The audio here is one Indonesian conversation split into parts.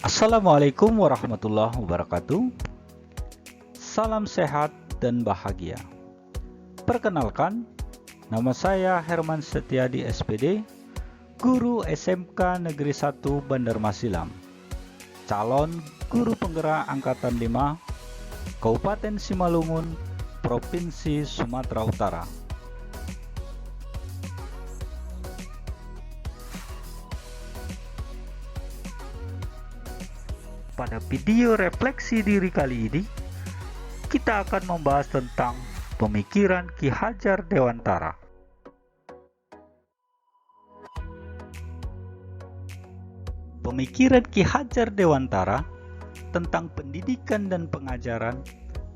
Assalamualaikum warahmatullahi wabarakatuh. Salam sehat dan bahagia. Perkenalkan, nama saya Herman Setiadi SPD, guru SMK Negeri 1 Bandar Masilam, calon guru penggerak Angkatan 5, Kabupaten Simalungun, Provinsi Sumatera Utara. Pada video refleksi diri kali ini, kita akan membahas tentang pemikiran Ki Hajar Dewantara. Pemikiran Ki Hajar Dewantara tentang pendidikan dan pengajaran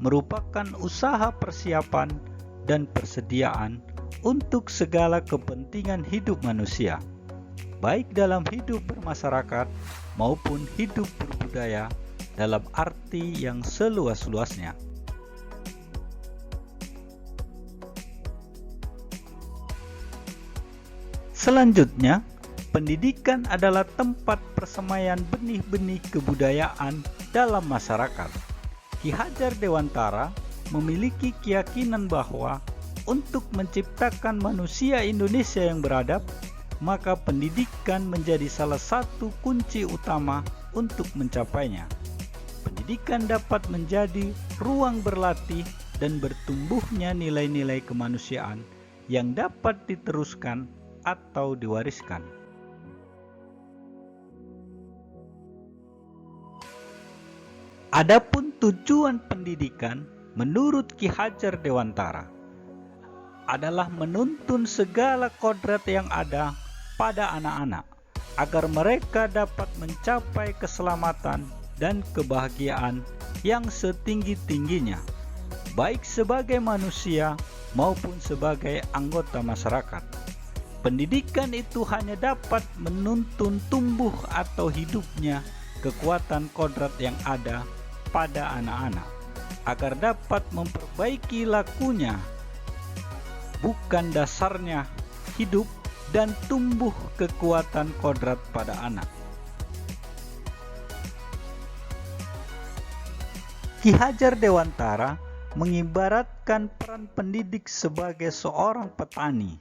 merupakan usaha persiapan dan persediaan untuk segala kepentingan hidup manusia, baik dalam hidup bermasyarakat maupun hidup berbudaya dalam arti yang seluas-luasnya. Selanjutnya, pendidikan adalah tempat persemaian benih-benih kebudayaan dalam masyarakat. Ki Hajar Dewantara memiliki keyakinan bahwa untuk menciptakan manusia Indonesia yang beradab, maka pendidikan menjadi salah satu kunci utama untuk mencapainya. Pendidikan dapat menjadi ruang berlatih dan bertumbuhnya nilai-nilai kemanusiaan yang dapat diteruskan atau diwariskan. Adapun tujuan pendidikan menurut Ki Hajar Dewantara adalah menuntun segala kodrat yang ada pada anak-anak agar mereka dapat mencapai keselamatan dan kebahagiaan yang setinggi-tingginya, baik sebagai manusia maupun sebagai anggota masyarakat. Pendidikan itu hanya dapat menuntun tumbuh atau hidupnya kekuatan kodrat yang ada pada anak-anak agar dapat memperbaiki lakunya, bukan dasarnya hidup dan tumbuh kekuatan kodrat pada anak. Ki Hajar Dewantara mengibaratkan peran pendidik sebagai seorang petani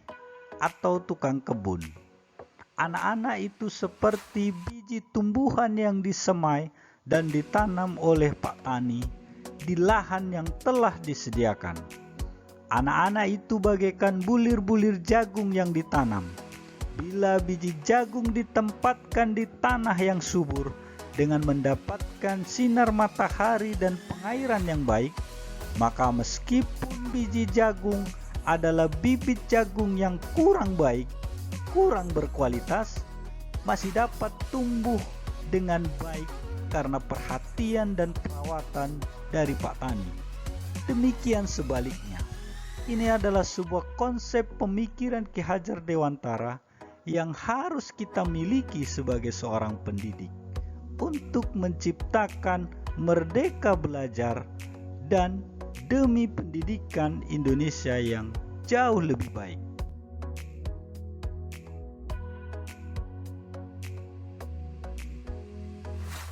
atau tukang kebun. Anak-anak itu seperti biji tumbuhan yang disemai dan ditanam oleh Pak Tani di lahan yang telah disediakan. Anak-anak itu bagaikan bulir-bulir jagung yang ditanam. Bila biji jagung ditempatkan di tanah yang subur dengan mendapatkan sinar matahari dan pengairan yang baik, maka meskipun biji jagung adalah bibit jagung yang kurang baik, kurang berkualitas, masih dapat tumbuh dengan baik karena perhatian dan perawatan dari Pak Tani. Demikian sebaliknya. Ini adalah sebuah konsep pemikiran Ki Hajar Dewantara yang harus kita miliki sebagai seorang pendidik untuk menciptakan merdeka belajar dan demi pendidikan Indonesia yang jauh lebih baik.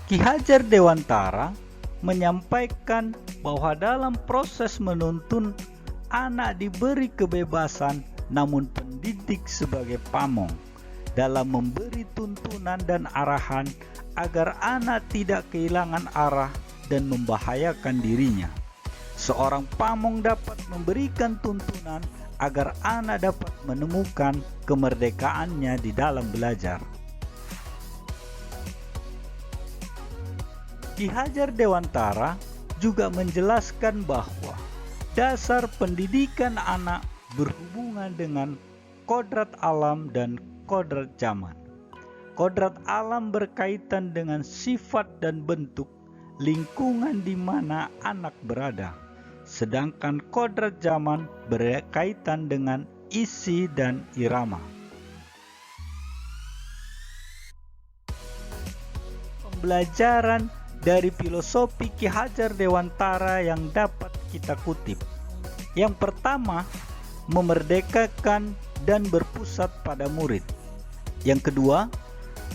Ki Hajar Dewantara menyampaikan bahwa dalam proses menuntun, anak diberi kebebasan, namun pendidik sebagai pamong dalam memberi tuntunan dan arahan agar anak tidak kehilangan arah dan membahayakan dirinya. Seorang pamong dapat memberikan tuntunan agar anak dapat menemukan kemerdekaannya di dalam belajar. Ki Hajar Dewantara juga menjelaskan bahwa dasar pendidikan anak berhubungan dengan kodrat alam dan kodrat zaman. Kodrat alam berkaitan dengan sifat dan bentuk lingkungan di mana anak berada, sedangkan kodrat zaman berkaitan dengan isi dan irama. Pembelajaran dari filosofi Ki Hajar Dewantara yang dapat kita kutip. Yang pertama, memerdekakan dan berpusat pada murid. Yang kedua,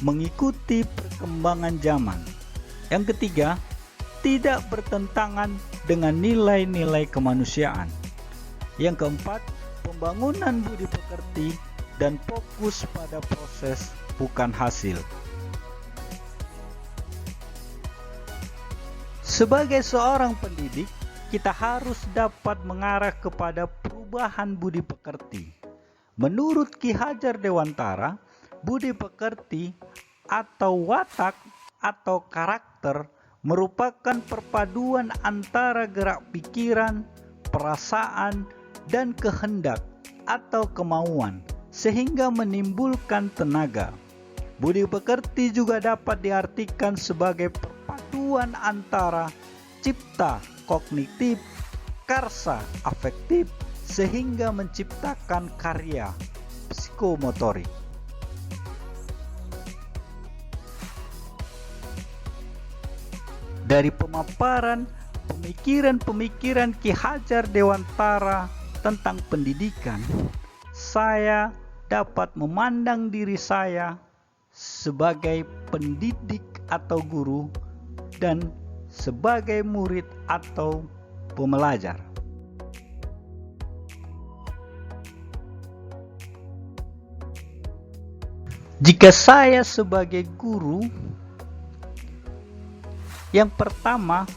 mengikuti perkembangan zaman. Yang ketiga, tidak bertentangan dengan nilai-nilai kemanusiaan. Yang keempat, pembangunan budi pekerti dan fokus pada proses bukan hasil. Sebagai seorang pendidik, kita harus dapat mengarah kepada perubahan budi pekerti. Menurut Ki Hajar Dewantara, budi pekerti atau watak atau karakter merupakan perpaduan antara gerak pikiran, perasaan, dan kehendak atau kemauan sehingga menimbulkan tenaga. Budi pekerti juga dapat diartikan sebagai perpaduan antara cipta kognitif, karsa afektif sehingga menciptakan karya psikomotorik. Dari pemaparan pemikiran-pemikiran Ki Hajar Dewantara tentang pendidikan, saya dapat memandang diri saya sebagai pendidik atau guru dan sebagai murid atau pembelajar. Jika saya sebagai guru, yang pertama,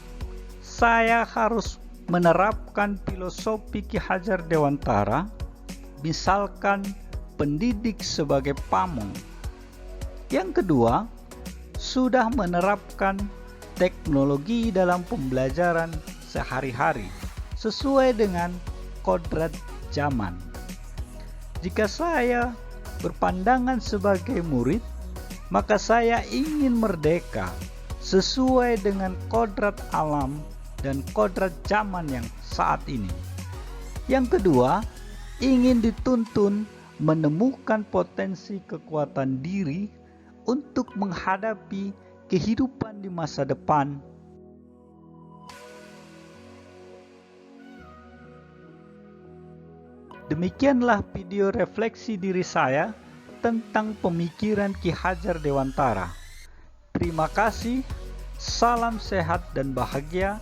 saya harus menerapkan filosofi Ki Hajar Dewantara, misalkan pendidik sebagai pamong. Yang kedua, sudah menerapkan teknologi dalam pembelajaran sehari-hari sesuai dengan kodrat zaman. Jika saya berpandangan sebagai murid, maka saya ingin merdeka sesuai dengan kodrat alam dan kodrat zaman yang saat ini. Yang kedua, ingin dituntun menemukan potensi kekuatan diri untuk menghadapi kehidupan di masa depan. Demikianlah video refleksi diri saya tentang pemikiran Ki Hajar Dewantara. Terima kasih, salam sehat dan bahagia.